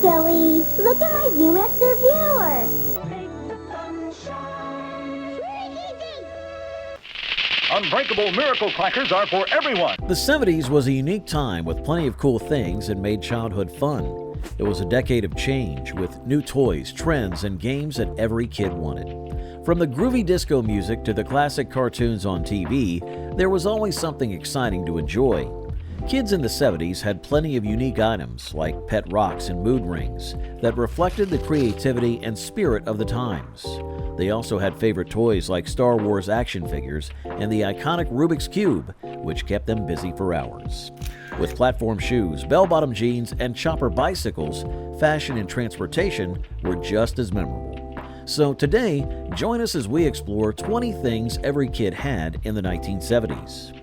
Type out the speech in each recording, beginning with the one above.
silly. Look at my Viewmaster viewer. Unbreakable miracle crackers are for everyone. The 70s was a unique time with plenty of cool things and made childhood fun. It was a decade of change with new toys, trends, and games that every kid wanted. From the groovy disco music to the classic cartoons on TV, there was always something exciting to enjoy. Kids in the 70s had plenty of unique items like pet rocks and mood rings that reflected the creativity and spirit of the times. They also had favorite toys like Star Wars action figures and the iconic Rubik's Cube, which kept them busy for hours. With platform shoes, bell-bottom jeans, and chopper bicycles, fashion and transportation were just as memorable. So today, join us as we explore 20 things every kid had in the 1970s.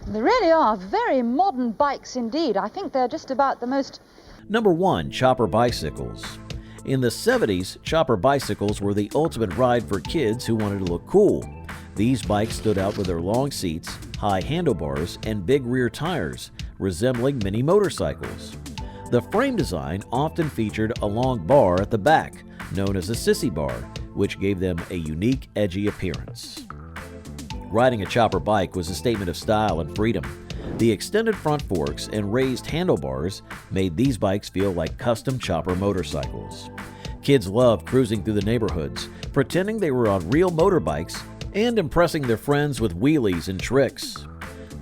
They really are very modern bikes indeed. I think they're just about the most... Number 1. Chopper bicycles. In the 70s, chopper bicycles were the ultimate ride for kids who wanted to look cool. These bikes stood out with their long seats, high handlebars, and big rear tires, resembling mini motorcycles. The frame design often featured a long bar at the back, known as a sissy bar, which gave them a unique, edgy appearance. Riding a chopper bike was a statement of style and freedom. The extended front forks and raised handlebars made these bikes feel like custom chopper motorcycles. Kids loved cruising through the neighborhoods, pretending they were on real motorbikes and impressing their friends with wheelies and tricks.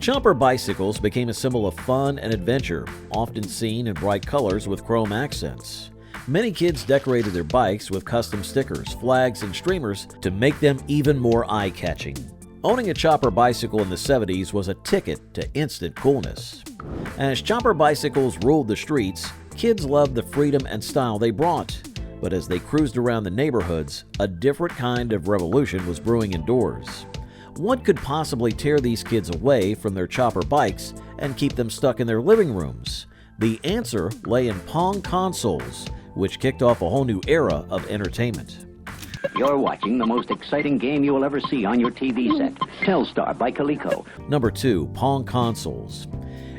Chopper bicycles became a symbol of fun and adventure, often seen in bright colors with chrome accents. Many kids decorated their bikes with custom stickers, flags, and streamers to make them even more eye-catching. Owning a chopper bicycle in the 70s was a ticket to instant coolness. As chopper bicycles ruled the streets, kids loved the freedom and style they brought. But as they cruised around the neighborhoods, a different kind of revolution was brewing indoors. What could possibly tear these kids away from their chopper bikes and keep them stuck in their living rooms? The answer lay in Pong consoles, which kicked off a whole new era of entertainment. You're watching the most exciting game you will ever see on your TV set. Telstar by Coleco. Number 2. Pong consoles.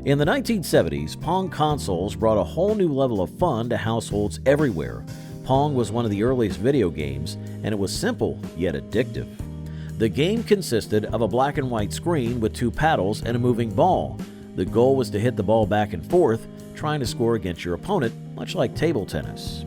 In the 1970s, Pong consoles brought a whole new level of fun to households everywhere. Pong was one of the earliest video games, and it was simple yet addictive. The game consisted of a black and white screen with 2 paddles and a moving ball. The goal was to hit the ball back and forth, trying to score against your opponent, much like table tennis.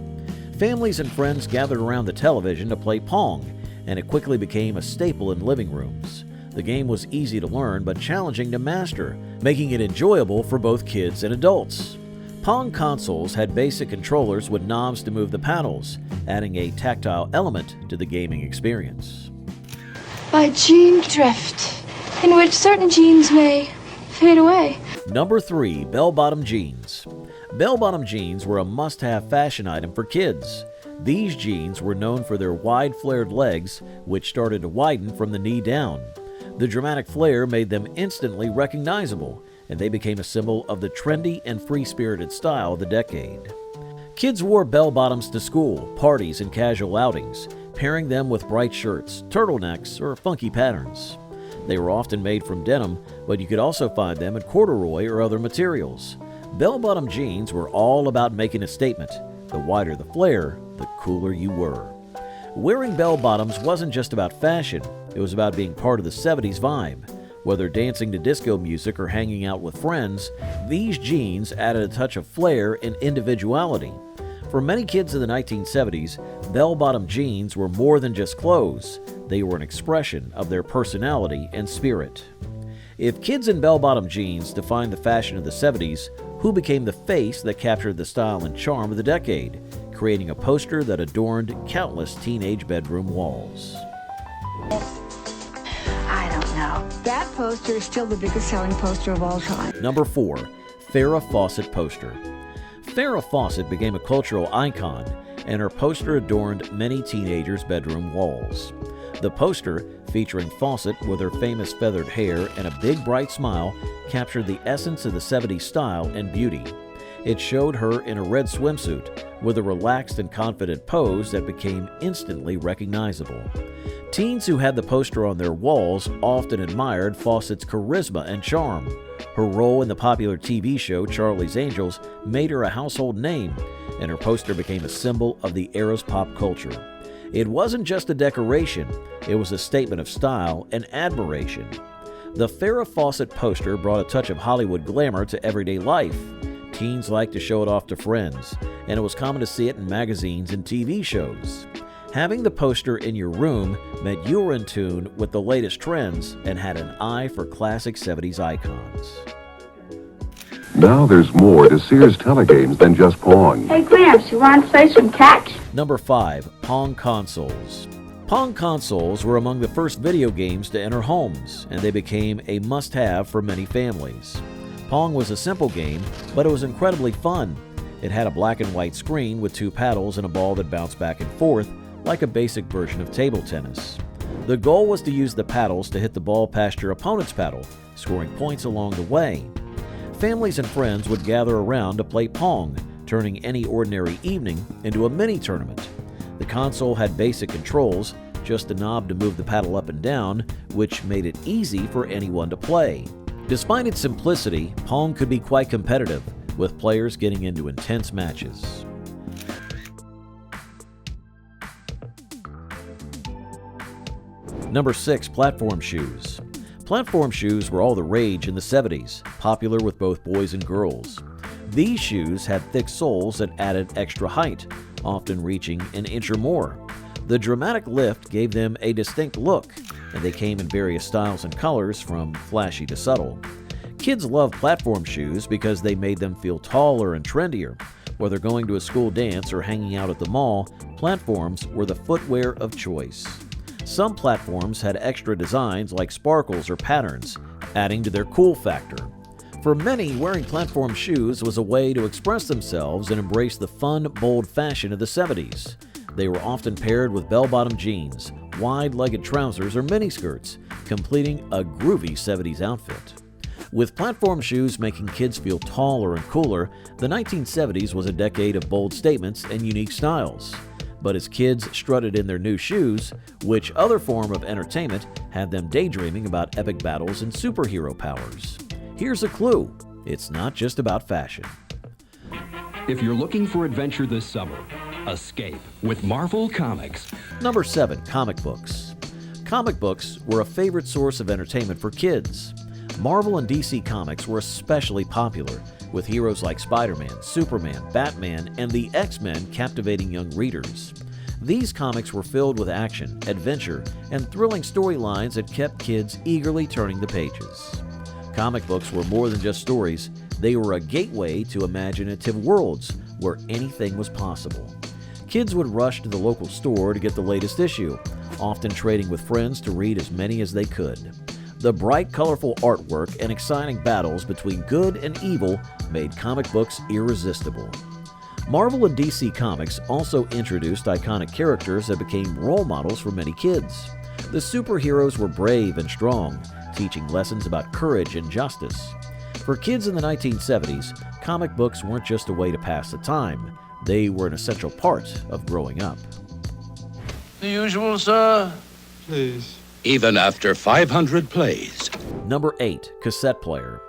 Families and friends gathered around the television to play Pong, and it quickly became a staple in living rooms. The game was easy to learn but challenging to master, making it enjoyable for both kids and adults. Pong consoles had basic controllers with knobs to move the paddles, adding a tactile element to the gaming experience. By gene drift, in which certain genes may fade away. Number 3. Bell-bottom jeans. Bell-bottom jeans were a must-have fashion item for kids. These jeans were known for their wide flared legs, which started to widen from the knee down. The dramatic flare made them instantly recognizable, and they became a symbol of the trendy and free-spirited style of the decade. Kids wore bell-bottoms to school, parties, and casual outings, pairing them with bright shirts, turtlenecks, or funky patterns. They were often made from denim, but you could also find them in corduroy or other materials. Bell-bottom jeans were all about making a statement. The wider the flare, the cooler you were. Wearing bell-bottoms wasn't just about fashion, it was about being part of the 70s vibe. Whether dancing to disco music or hanging out with friends, these jeans added a touch of flair and individuality. For many kids in the 1970s, bell-bottom jeans were more than just clothes. They were an expression of their personality and spirit. If kids in bell-bottom jeans defined the fashion of the 70s, who became the face that captured the style and charm of the decade, creating a poster that adorned countless teenage bedroom walls? I don't know. That poster is still the biggest selling poster of all time. Number 4. Farrah Fawcett poster. Farrah Fawcett became a cultural icon, and her poster adorned many teenagers' bedroom walls. The poster, featuring Fawcett with her famous feathered hair and a big bright smile, captured the essence of the 70s style and beauty. It showed her in a red swimsuit with a relaxed and confident pose that became instantly recognizable. Teens who had the poster on their walls often admired Fawcett's charisma and charm. Her role in the popular TV show Charlie's Angels made her a household name. and her poster became a symbol of the era's pop culture. It wasn't just a decoration, it was a statement of style and admiration. The Farrah Fawcett poster brought a touch of Hollywood glamour to everyday life. Teens liked to show it off to friends, and it was common to see it in magazines and TV shows. Having the poster in your room meant you were in tune with the latest trends and had an eye for classic 70s icons. Now there's more to Sears telegames than just Pong. Hey, Gramps, you want to play some catch? Number 5. Pong consoles. Pong consoles were among the first video games to enter homes, and they became a must-have for many families. Pong was a simple game, but it was incredibly fun. It had a black and white screen with 2 paddles and a ball that bounced back and forth, like a basic version of table tennis. The goal was to use the paddles to hit the ball past your opponent's paddle, scoring points along the way. Families and friends would gather around to play Pong, turning any ordinary evening into a mini-tournament. The console had basic controls, just a knob to move the paddle up and down, which made it easy for anyone to play. Despite its simplicity, Pong could be quite competitive, with players getting into intense matches. Number 6. Platform shoes. Platform shoes were all the rage in the 70s, popular with both boys and girls. These shoes had thick soles that added extra height, often reaching an inch or more. The dramatic lift gave them a distinct look, and they came in various styles and colors, from flashy to subtle. Kids loved platform shoes because they made them feel taller and trendier. Whether going to a school dance or hanging out at the mall, platforms were the footwear of choice. Some platforms had extra designs like sparkles or patterns, adding to their cool factor. For many, wearing platform shoes was a way to express themselves and embrace the fun, bold fashion of the 70s. They were often paired with bell-bottom jeans, wide-legged trousers, or miniskirts, completing a groovy 70s outfit. With platform shoes making kids feel taller and cooler, the 1970s was a decade of bold statements and unique styles. But as kids strutted in their new shoes, which other form of entertainment had them daydreaming about epic battles and superhero powers? Here's a clue. It's not just about fashion. If you're looking for adventure this summer, escape with Marvel Comics. Number 7. Comic books. Comic books were a favorite source of entertainment for kids. Marvel and DC Comics were especially popular, with heroes like Spider-Man, Superman, Batman, and the X-Men captivating young readers. These comics were filled with action, adventure, and thrilling storylines that kept kids eagerly turning the pages. Comic books were more than just stories. They were a gateway to imaginative worlds where anything was possible. Kids would rush to the local store to get the latest issue, often trading with friends to read as many as they could. The bright, colorful artwork and exciting battles between good and evil made comic books irresistible. Marvel and DC Comics also introduced iconic characters that became role models for many kids. The superheroes were brave and strong, teaching lessons about courage and justice. For kids in the 1970s, comic books weren't just a way to pass the time. They were an essential part of growing up. The usual, sir? Please. Even after 500 plays. Number 8. Cassette player.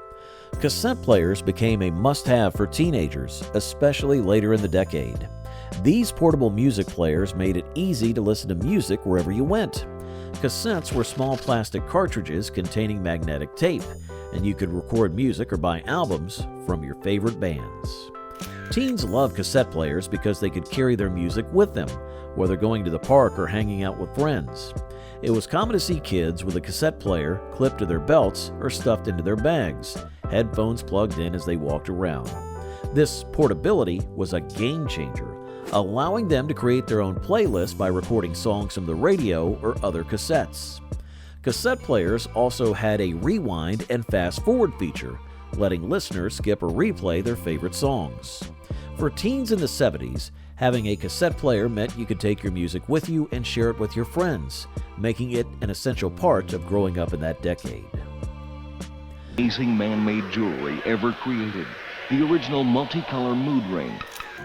Cassette players became a must-have for teenagers, especially later in the decade. These portable music players made it easy to listen to music wherever you went. Cassettes were small plastic cartridges containing magnetic tape, and you could record music or buy albums from your favorite bands. Teens loved cassette players because they could carry their music with them, whether going to the park or hanging out with friends. It was common to see kids with a cassette player clipped to their belts or stuffed into their bags, headphones plugged in as they walked around. This portability was a game changer, allowing them to create their own playlist by recording songs from the radio or other cassettes. Cassette players also had a rewind and fast-forward feature, letting listeners skip or replay their favorite songs. For teens in the 70s, having a cassette player meant you could take your music with you and share it with your friends, making it an essential part of growing up in that decade. Amazing man-made jewelry ever created. The original multicolor mood ring.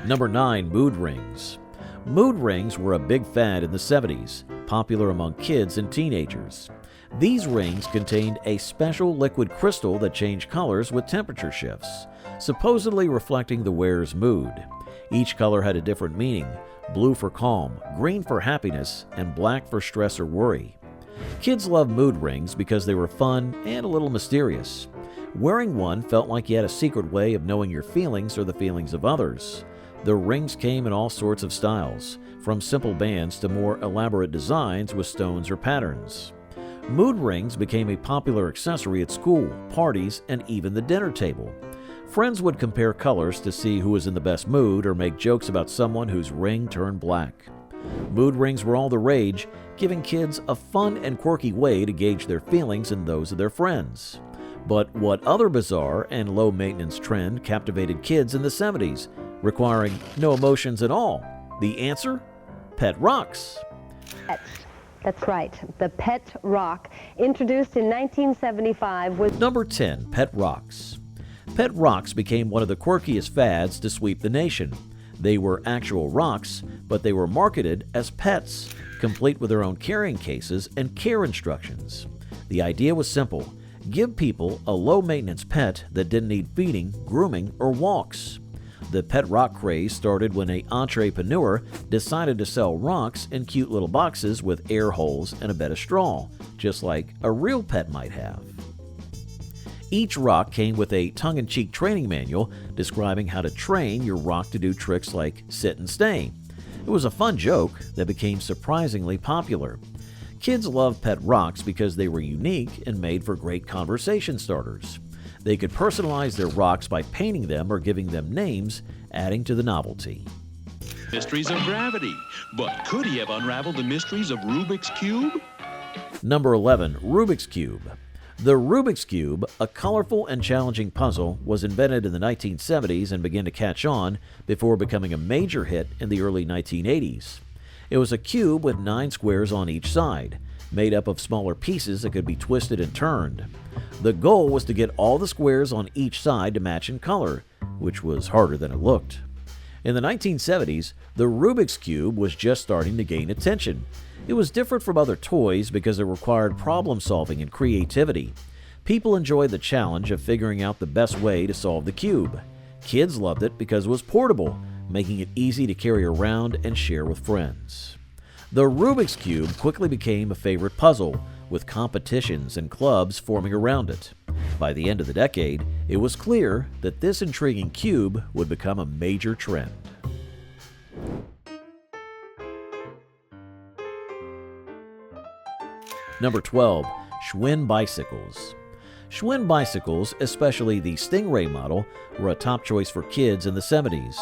Number 9. Mood rings. Mood rings were a big fad in the 70s, popular among kids and teenagers. These rings contained a special liquid crystal that changed colors with temperature shifts, supposedly reflecting the wearer's mood. Each color had a different meaning: blue for calm, green for happiness, and black for stress or worry. Kids loved mood rings because they were fun and a little mysterious. Wearing one felt like you had a secret way of knowing your feelings or the feelings of others. The rings came in all sorts of styles, from simple bands to more elaborate designs with stones or patterns. Mood rings became a popular accessory at school, parties, and even the dinner table. Friends would compare colors to see who was in the best mood or make jokes about someone whose ring turned black. Mood rings were all the rage, giving kids a fun and quirky way to gauge their feelings and those of their friends. But what other bizarre and low-maintenance trend captivated kids in the 70s, requiring no emotions at all? The answer? Pet rocks. That's right. The pet rock, introduced in 1975, was... Number 10. Pet rocks. Pet rocks became one of the quirkiest fads to sweep the nation. They were actual rocks, but they were marketed as pets, complete with their own carrying cases and care instructions. The idea was simple: give people a low-maintenance pet that didn't need feeding, grooming, or walks. The pet rock craze started when an entrepreneur decided to sell rocks in cute little boxes with air holes and a bed of straw, just like a real pet might have. Each rock came with a tongue-in-cheek training manual describing how to train your rock to do tricks like sit and stay. It was a fun joke that became surprisingly popular. Kids loved pet rocks because they were unique and made for great conversation starters. They could personalize their rocks by painting them or giving them names, adding to the novelty. Mysteries of gravity. But could he have unraveled the mysteries of Rubik's Cube? Number 11. Rubik's Cube. The Rubik's Cube, a colorful and challenging puzzle, was invented in the 1970s and began to catch on before becoming a major hit in the early 1980s. It was a cube with 9 squares on each side, made up of smaller pieces that could be twisted and turned. The goal was to get all the squares on each side to match in color, which was harder than it looked. In the 1970s, the Rubik's Cube was just starting to gain attention. It was different from other toys because it required problem-solving and creativity. People enjoyed the challenge of figuring out the best way to solve the cube. Kids loved it because it was portable, making it easy to carry around and share with friends. The Rubik's Cube quickly became a favorite puzzle, with competitions and clubs forming around it. By the end of the decade, it was clear that this intriguing cube would become a major trend. Number 12. Schwinn bicycles. Schwinn bicycles, especially the Stingray model, were a top choice for kids in the 70s.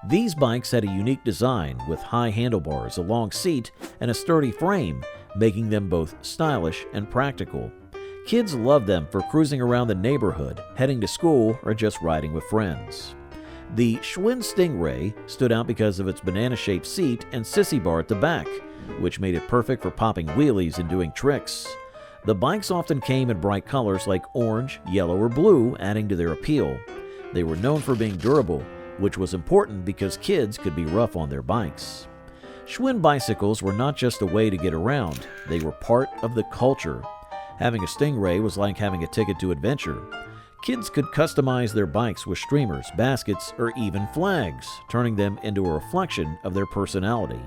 These bikes had a unique design with high handlebars, a long seat, and a sturdy frame, making them both stylish and practical. Kids loved them for cruising around the neighborhood, heading to school, or just riding with friends. The Schwinn Stingray stood out because of its banana-shaped seat and sissy bar at the back, which made it perfect for popping wheelies and doing tricks. The bikes often came in bright colors like orange, yellow, or blue, adding to their appeal. They were known for being durable, which was important because kids could be rough on their bikes. Schwinn bicycles were not just a way to get around, they were part of the culture. Having a Stingray was like having a ticket to adventure. Kids could customize their bikes with streamers, baskets, or even flags, turning them into a reflection of their personality.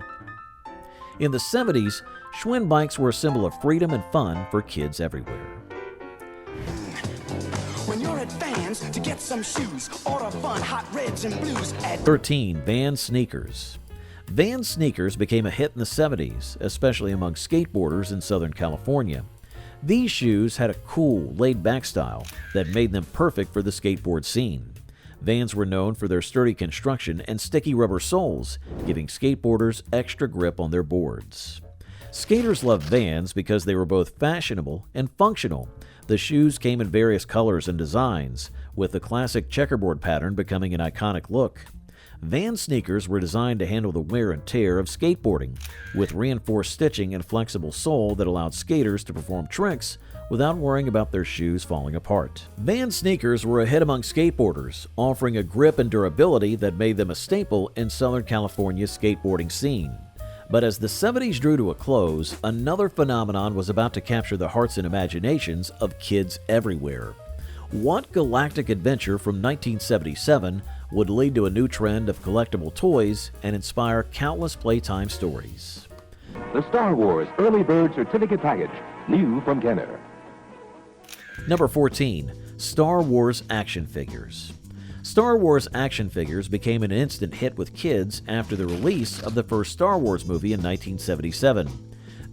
In the 70s, Schwinn bikes were a symbol of freedom and fun for kids everywhere. When you're at Vans to get some shoes, order fun, hot reds and blues at 13. Vans sneakers. Vans sneakers became a hit in the 70s, especially among skateboarders in Southern California. These shoes had a cool, laid-back style that made them perfect for the skateboard scene. Vans were known for their sturdy construction and sticky rubber soles, giving skateboarders extra grip on their boards. Skaters loved Vans because they were both fashionable and functional. The shoes came in various colors and designs, with the classic checkerboard pattern becoming an iconic look. Vans sneakers were designed to handle the wear and tear of skateboarding, with reinforced stitching and flexible sole that allowed skaters to perform tricks without worrying about their shoes falling apart. Vans sneakers were a hit among skateboarders, offering a grip and durability that made them a staple in Southern California's skateboarding scene. But as the 70s drew to a close, another phenomenon was about to capture the hearts and imaginations of kids everywhere. What galactic adventure from 1977 would lead to a new trend of collectible toys and inspire countless playtime stories. The Star Wars Early Bird Certificate Package, new from Kenner. Number 14. Star Wars action figures. Star Wars action figures became an instant hit with kids after the release of the first Star Wars movie in 1977.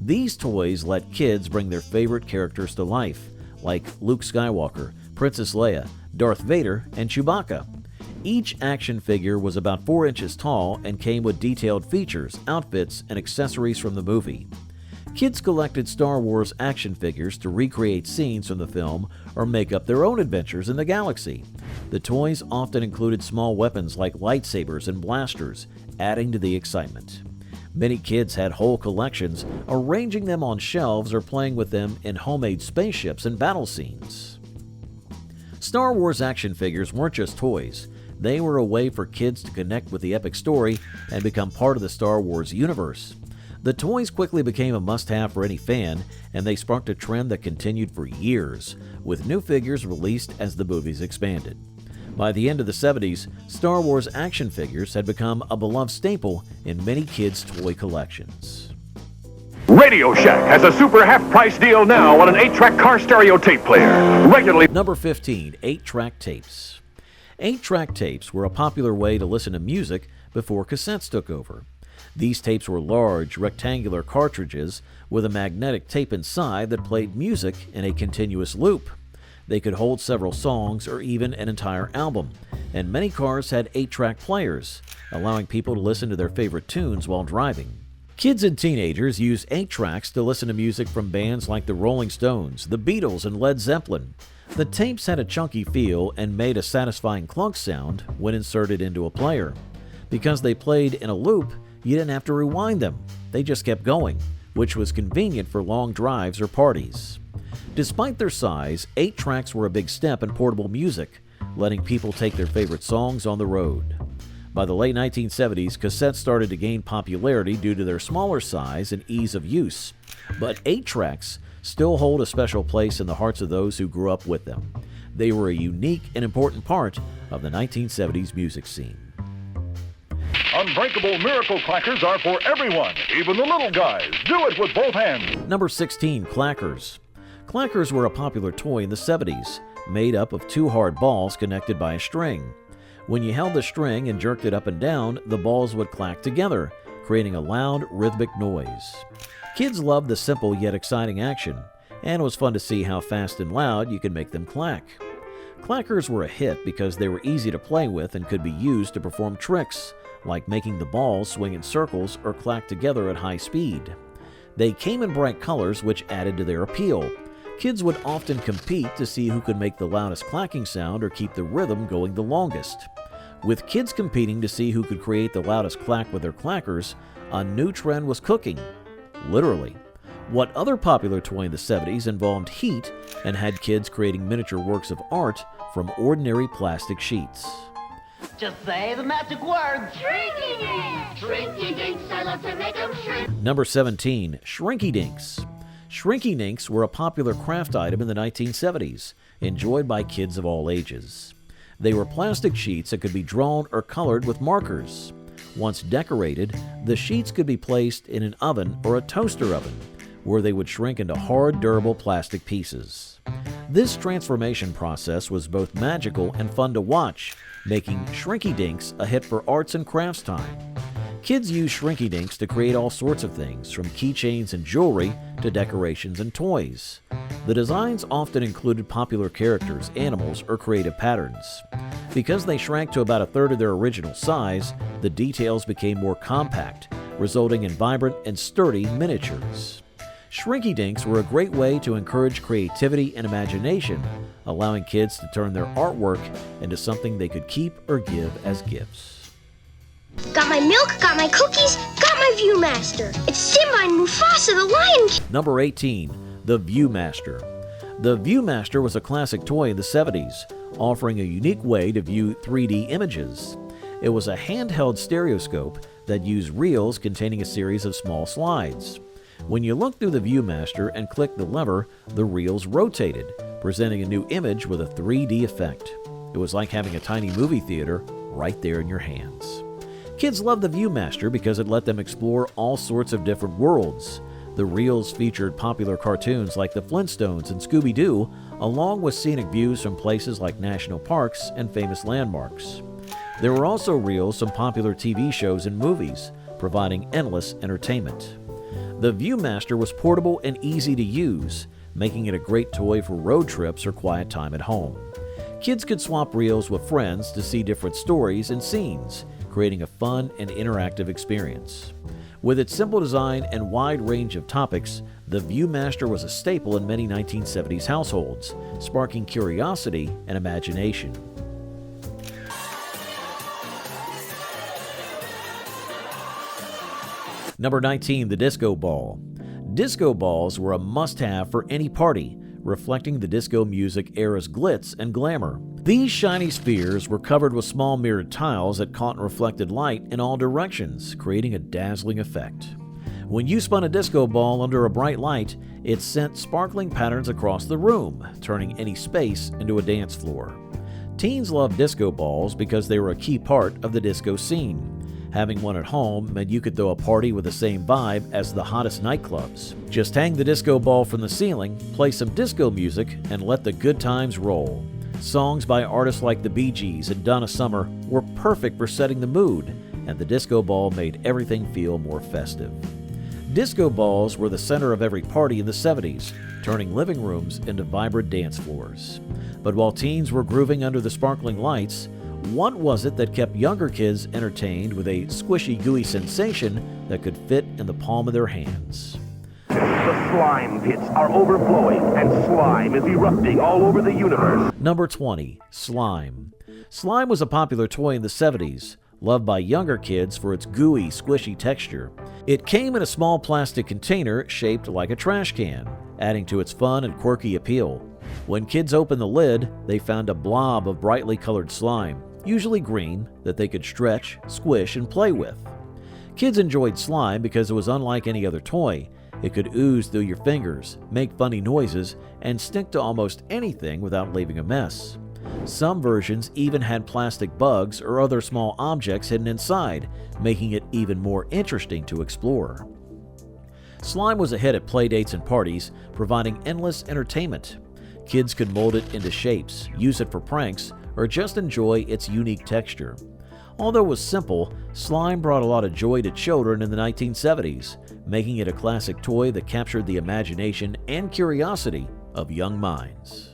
These toys let kids bring their favorite characters to life, like Luke Skywalker, Princess Leia, Darth Vader, and Chewbacca. Each action figure was about 4 inches tall and came with detailed features, outfits, and accessories from the movie. Kids collected Star Wars action figures to recreate scenes from the film or make up their own adventures in the galaxy. The toys often included small weapons like lightsabers and blasters, adding to the excitement. Many kids had whole collections, arranging them on shelves or playing with them in homemade spaceships and battle scenes. Star Wars action figures weren't just toys. They were a way for kids to connect with the epic story and become part of the Star Wars universe. The toys quickly became a must-have for any fan, and they sparked a trend that continued for years, with new figures released as the movies expanded. By the end of the 70s, Star Wars action figures had become a beloved staple in many kids' toy collections. Radio Shack has a super half-price deal now on an 8-track car stereo tape player. Regularly. Number 15. 8-track tapes. 8-track tapes were a popular way to listen to music before cassettes took over. These tapes were large, rectangular cartridges with a magnetic tape inside that played music in a continuous loop. They could hold several songs or even an entire album, and many cars had 8-track players, allowing people to listen to their favorite tunes while driving. Kids and teenagers used 8-tracks to listen to music from bands like the Rolling Stones, the Beatles, and Led Zeppelin. The tapes had a chunky feel and made a satisfying clunk sound when inserted into a player. Because they played in a loop, you didn't have to rewind them. They just kept going, which was convenient for long drives or parties. Despite their size, 8-tracks were a big step in portable music, letting people take their favorite songs on the road. By the late 1970s, cassettes started to gain popularity due to their smaller size and ease of use. But 8-tracks still hold a special place in the hearts of those who grew up with them. They were a unique and important part of the 1970s music scene. Unbreakable miracle clackers are for everyone, even the little guys. Do it with both hands. Number 16. Clackers. Clackers were a popular toy in the 70s, made up of 2 hard balls connected by a string. When you held the string and jerked it up and down, the balls would clack together, creating a loud, rhythmic noise. Kids loved the simple yet exciting action, and it was fun to see how fast and loud you could make them clack. Clackers were a hit because they were easy to play with and could be used to perform tricks, like making the balls swing in circles or clack together at high speed. They came in bright colors, which added to their appeal. Kids would often compete to see who could make the loudest clacking sound or keep the rhythm going the longest. With kids competing to see who could create the loudest clack with their clackers, a new trend was cooking. Literally. What other popular toy in the 70s involved heat and had kids creating miniature works of art from ordinary plastic sheets? Just say the magic word. Shrinky dinks! Shrinky dinks, I love to make them shrink. Number 17. Shrinky dinks. Shrinky dinks were a popular craft item in the 1970s, enjoyed by kids of all ages. They were plastic sheets that could be drawn or colored with markers. Once decorated, the sheets could be placed in an oven or a toaster oven, where they would shrink into hard, durable plastic pieces. This transformation process was both magical and fun to watch, making Shrinky Dinks a hit for arts and crafts time. Kids use Shrinky Dinks to create all sorts of things, from keychains and jewelry to decorations and toys. The designs often included popular characters, animals, or creative patterns. Because they shrank to about a third of their original size, the details became more compact, resulting in vibrant and sturdy miniatures. Shrinky Dinks were a great way to encourage creativity and imagination, allowing kids to turn their artwork into something they could keep or give as gifts. Got my milk, got my cookies, got my Viewmaster. It's Simba and Mufasa, the Lion King. Number 18. The Viewmaster. The Viewmaster was a classic toy in the 70s, offering a unique way to view 3D images. It was a handheld stereoscope that used reels containing a series of small slides. When you looked through the Viewmaster and clicked the lever, the reels rotated, presenting a new image with a 3D effect. It was like having a tiny movie theater right there in your hands. Kids loved the Viewmaster because it let them explore all sorts of different worlds. The reels featured popular cartoons like the Flintstones and Scooby-Doo, along with scenic views from places like national parks and famous landmarks. There were also reels from popular TV shows and movies, providing endless entertainment. The Viewmaster was portable and easy to use, making it a great toy for road trips or quiet time at home. Kids could swap reels with friends to see different stories and scenes, creating a fun and interactive experience. With its simple design and wide range of topics, the Viewmaster was a staple in many 1970s households, sparking curiosity and imagination. Number 19, the disco ball. Disco balls were a must-have for any party, reflecting the disco music era's glitz and glamour. These shiny spheres were covered with small mirrored tiles that caught and reflected light in all directions, creating a dazzling effect. When you spun a disco ball under a bright light, it sent sparkling patterns across the room, turning any space into a dance floor. Teens loved disco balls because they were a key part of the disco scene. Having one at home meant you could throw a party with the same vibe as the hottest nightclubs. Just hang the disco ball from the ceiling, play some disco music, and let the good times roll. Songs by artists like the Bee Gees and Donna Summer were perfect for setting the mood, and the disco ball made everything feel more festive. Disco balls were the center of every party in the 70s, turning living rooms into vibrant dance floors. But while teens were grooving under the sparkling lights, what was it that kept younger kids entertained with a squishy, gooey sensation that could fit in the palm of their hands? The slime pits are overflowing, and slime is erupting all over the universe. Number 20, slime. Slime was a popular toy in the 70s, loved by younger kids for its gooey, squishy texture. It came in a small plastic container shaped like a trash can, adding to its fun and quirky appeal. When kids opened the lid, they found a blob of brightly colored slime, usually green, that they could stretch, squish, and play with. Kids enjoyed slime because it was unlike any other toy. It could ooze through your fingers, make funny noises, and stick to almost anything without leaving a mess. Some versions even had plastic bugs or other small objects hidden inside, making it even more interesting to explore. Slime was a hit at playdates and parties, providing endless entertainment. Kids could mold it into shapes, use it for pranks, or just enjoy its unique texture. Although it was simple, slime brought a lot of joy to children in the 1970s, making it a classic toy that captured the imagination and curiosity of young minds.